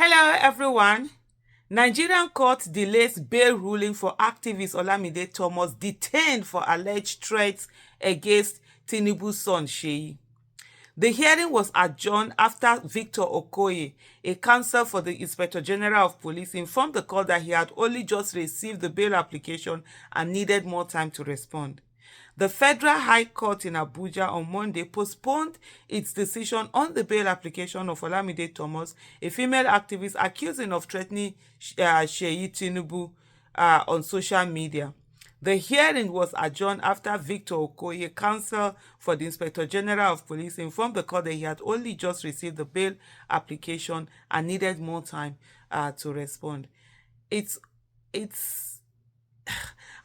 Hello, everyone. Nigerian court delays bail ruling for activist Olamide Thomas detained for alleged threats against Tinubu's son, Seyi. The hearing was adjourned after Victor Okoye, a counsel for the Inspector General of Police, informed the court that he had only just received the bail application and needed more time to respond. The Federal High Court in Abuja on Monday postponed its decision on the bail application of Olamide Thomas, a female activist accused of threatening Seyi Tinubu on social media. The hearing was adjourned after Victor Okoye, counsel for the Inspector General of Police, informed the court that he had only just received the bail application and needed more time to respond. It's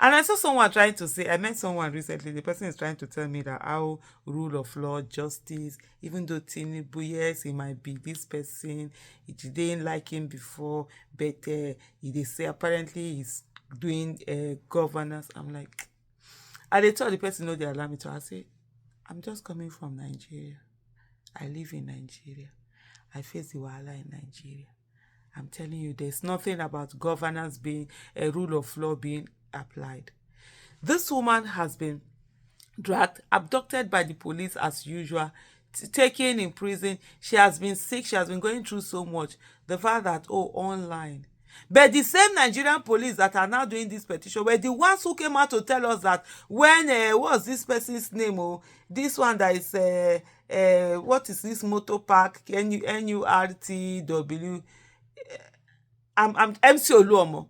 and I saw someone trying to say, I met someone recently, the person is trying to tell me that how rule of law, justice, even though Tinubu, yes, he might be this person, he didn't like him before, but they say apparently he's doing governance. I'm like, and they told the person, no, they allow me to. I say, I'm just coming from Nigeria. I live in Nigeria. I face the wahala in Nigeria. I'm telling you, there's nothing about governance being a rule of law being applied. This woman has been dragged, abducted by the police as usual, taken in prison. She has been sick. She has been going through so much. The fact that, online. But the same Nigerian police that are now doing this petition were the ones who came out to tell us that when, what's this person's name? This one that is, what is this motor park? NURTW. I'm MC Oluomo.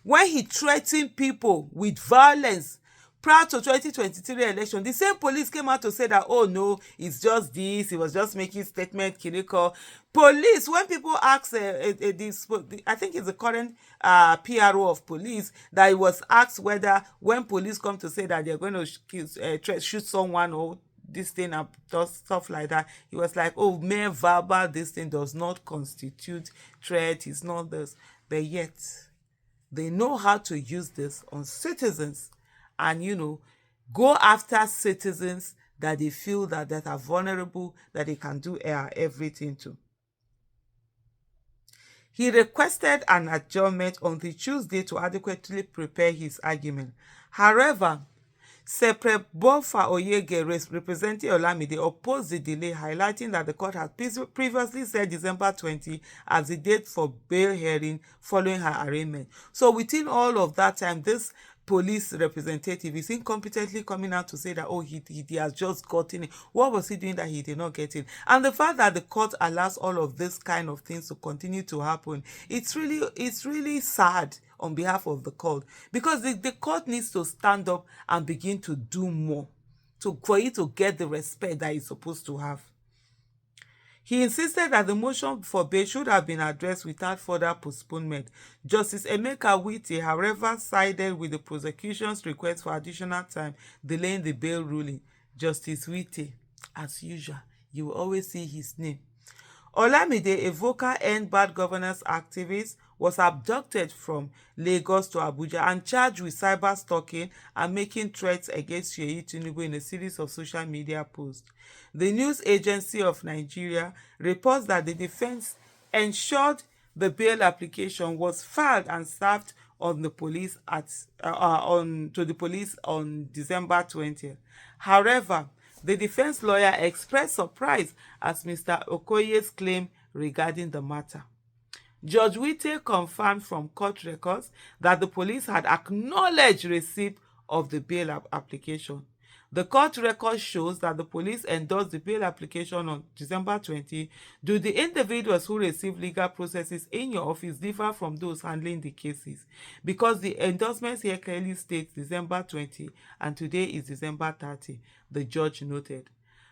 When he threatened people with violence prior to 2023 election, the same police came out to say that, oh no, it's just this, he was just making statement, Kiriko. Police, when people ask, I think it's the current PRO of police, that it was asked whether when police come to say that they're going to shoot someone or this thing and stuff like that, he was like, oh, mere verbal, this thing does not constitute threat, it's not this. But yet, they know how to use this on citizens and, go after citizens that they feel that are vulnerable, that they can do everything to. He requested an adjournment on the Tuesday to adequately prepare his argument. However, Seprep Bofa Oyege, representing Olamide, opposed the delay, highlighting that the court had previously said December 20 as the date for bail hearing following her arraignment. So within all of that time, this police representative is incompetently coming out to say that, oh, he has just gotten it. What was he doing that he did not get it? And the fact that the court allows all of this kind of things to continue to happen, it's really sad on behalf of the court, because the court needs to stand up and begin to do more for it to get the respect that it's supposed to have. He insisted that the motion for bail should have been addressed without further postponement. Justice Emeka Wite, however, sided with the prosecution's request for additional time, delaying the bail ruling. Justice Wite, as usual, you will always see his name. Olamide, a vocal End Bad Governance activist, was abducted from Lagos to Abuja and charged with cyber stalking and making threats against Seyi Tinubu in a series of social media posts. The News Agency of Nigeria reports that the defense ensured the bail application was filed and served on the police to the police on December 20th. However, the defense lawyer expressed surprise at Mr. Okoye's claim regarding the matter. Judge Wite confirmed from court records that the police had acknowledged receipt of the bail application. The court record shows that the police endorsed the bail application on December 20. Do the individuals who receive legal processes in your office differ from those handling the cases? Because the endorsements here clearly state December 20 and today is December 30, the judge noted.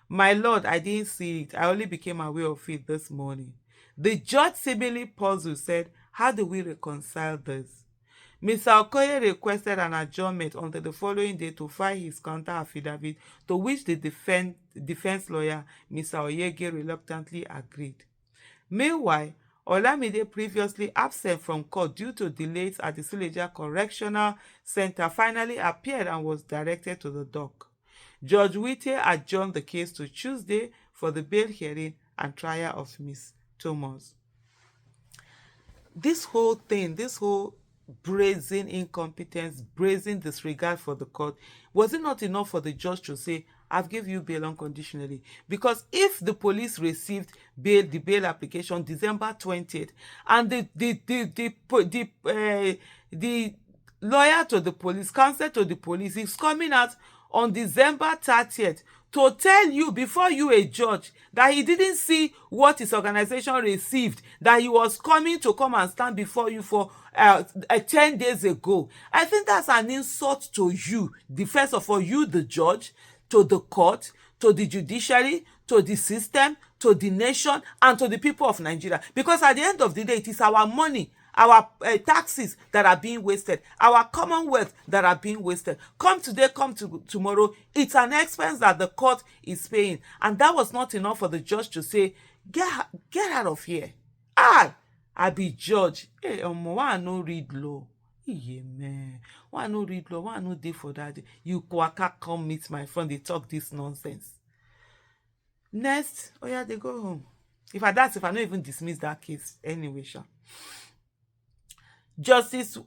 My lord, I didn't see it. I only became aware of it this morning. The judge seemingly puzzled said, how do we reconcile this? Mr. Okoye requested an adjournment until the following day to file his counter affidavit, to which the defense lawyer, Mr. Oyege, reluctantly agreed. Meanwhile, Olamide, previously absent from court due to delays at the Suleja Correctional Center, finally appeared and was directed to the dock. Judge Wite adjourned the case to Tuesday for the bail hearing and trial of Ms. Thomas. this whole thing, this whole brazen incompetence, brazen disregard for the court, was it not enough for the judge to say, I've given you bail unconditionally? Because if the police received bail, the bail application December 20th, and the lawyer to the police, counsel to the police, is coming out on December 30th to tell you, before you a judge, that he didn't see what his organization received, that he was coming to come and stand before you for 10 days ago. I think that's an insult to you. The first of all, you the judge, to the court, to the judiciary, to the system, to the nation, and to the people of Nigeria. Because at the end of the day, it is our money, our taxes that are being wasted, our commonwealth that are being wasted. Come today, come tomorrow. It's an expense that the court is paying. And that was not enough for the judge to say, get out of here. I be judge. Hey, why I no read law? Yeah, man. Why I no read law? Why I no dey for that? You kwaka come meet my friend, they talk this nonsense. Next, oh yeah, they go home. If I don't even dismiss that case anyway, sure. Justice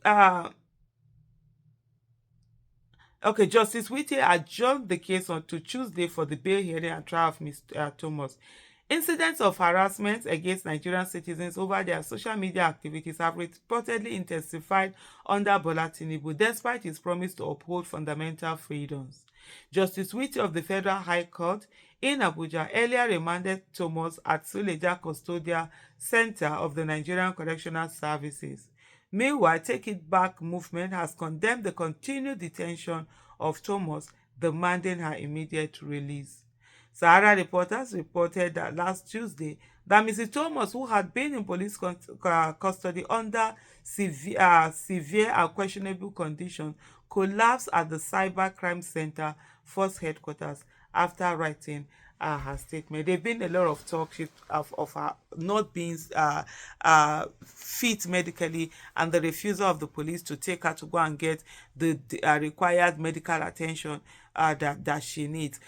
Whittier adjourned the case on to Tuesday for the bail hearing and trial of Mr. Thomas. Incidents of harassment against Nigerian citizens over their social media activities have reportedly intensified under Bola Tinubu, despite his promise to uphold fundamental freedoms. Justice Whittier of the Federal High Court in Abuja earlier remanded Thomas at Suleja Custodial Center of the Nigerian Correctional Services. Meanwhile, Take It Back movement has condemned the continued detention of Thomas, demanding her immediate release. Sahara reporters reported that last Tuesday that Mrs. Thomas, who had been in police custody under severe and questionable conditions, collapsed at the Cybercrime Center Force headquarters after writing her statement. There's been a lot of talk of her not being fit medically, and the refusal of the police to take her to go and get the required medical attention that she needs.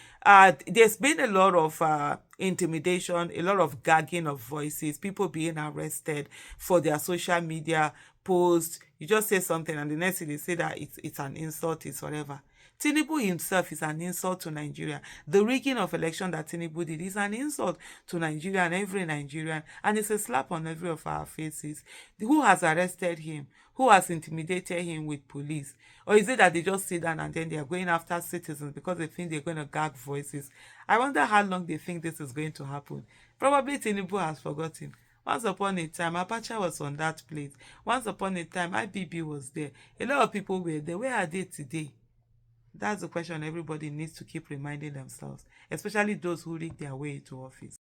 There's been a lot of intimidation, a lot of gagging of voices, people being arrested for their social media posts. You just say something and the next thing they say that it's an insult, it's whatever. Tinubu himself is an insult to Nigeria. The rigging of election that Tinubu did is an insult to Nigeria and every Nigerian, and it's a slap on every of our faces. Who has arrested him? Who has intimidated him with police? Or is it that they just sit down and then they are going after citizens because they think they're going to gag voices? I wonder how long they think this is going to happen. Probably Tinubu has forgotten. Once upon a time, Abacha was on that plate. Once upon a time, IBB was there. A lot of people were there. Where are they today? That's the question everybody needs to keep reminding themselves, especially those who rig their way to office.